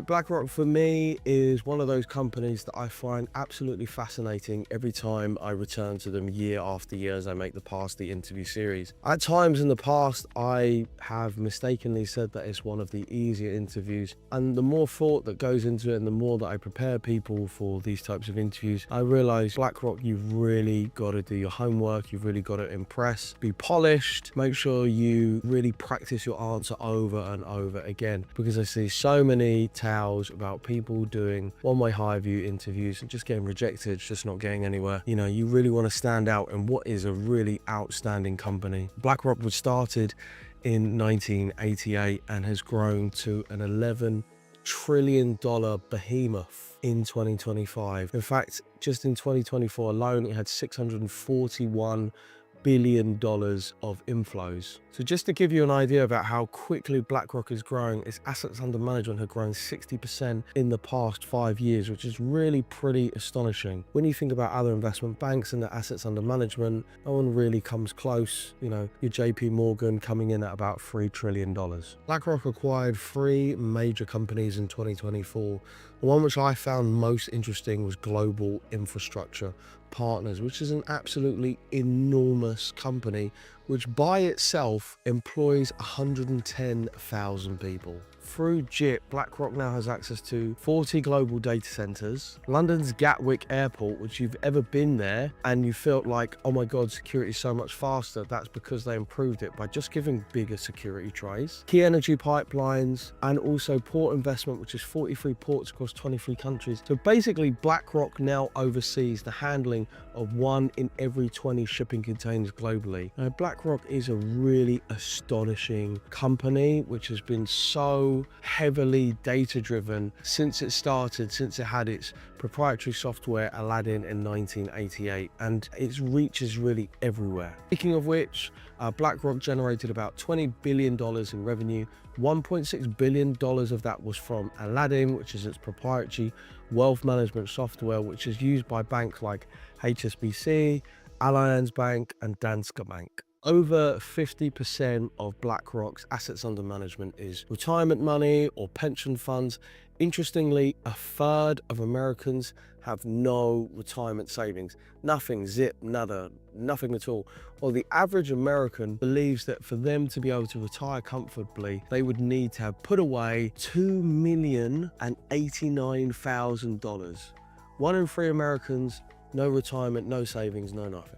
BlackRock for me is one of those companies that I find absolutely fascinating every time I return to them year after year as I make the Past the Interview series. At times in the past, I have mistakenly said that it's one of the easier interviews, and the more thought that goes into it and the more that I prepare people for these types of interviews, I realize BlackRock, you've really got to do your homework, you've really got to impress, be polished, make sure you really practice your answer over and over again, because I see so many tales about people doing one-way high view interviews and just getting rejected, just not getting anywhere. You know, you really want to stand out in what is a really outstanding company. BlackRock was started in 1988 and has grown to an $11 trillion behemoth in 2025. In fact, just in 2024 alone, it had $641 billion of inflows. So just to give you an idea about how quickly BlackRock is growing, its assets under management have grown 60% in the past 5 years, which is really pretty astonishing. When you think about other investment banks and their assets under management, no one really comes close. You know, your JP Morgan coming in at about $3 trillion. BlackRock acquired 3 major companies in 2024. The one which I found most interesting was Global Infrastructure Partners, which is an absolutely enormous company which by itself employs 110,000 people. Through JIT, BlackRock now has access to 40 global data centers, London's Gatwick Airport, which you've ever been there and you felt like, oh my God, security is so much faster. That's because they improved it by just giving bigger security trays. Key energy pipelines, and also port investment, which is 43 ports across 23 countries. So basically, BlackRock now oversees the handling of 1 in every 20 shipping containers globally. Now, BlackRock is a really astonishing company which has been so heavily data driven since it started, since it had its proprietary software Aladdin in 1988, and its reach is really everywhere. Speaking of which, BlackRock generated about $20 billion in revenue. $1.6 billion of that was from Aladdin, which is its proprietary wealth management software, which is used by banks like HSBC, Allianz Bank, and Danske Bank. Over 50% of BlackRock's assets under management is retirement money or pension funds. Interestingly, a third of Americans have no retirement savings. Nothing, zip, nada, nothing at all. Well, the average American believes that for them to be able to retire comfortably, they would need to have put away $2,089,000. 1 in 3 Americans, no retirement, no savings, no nothing.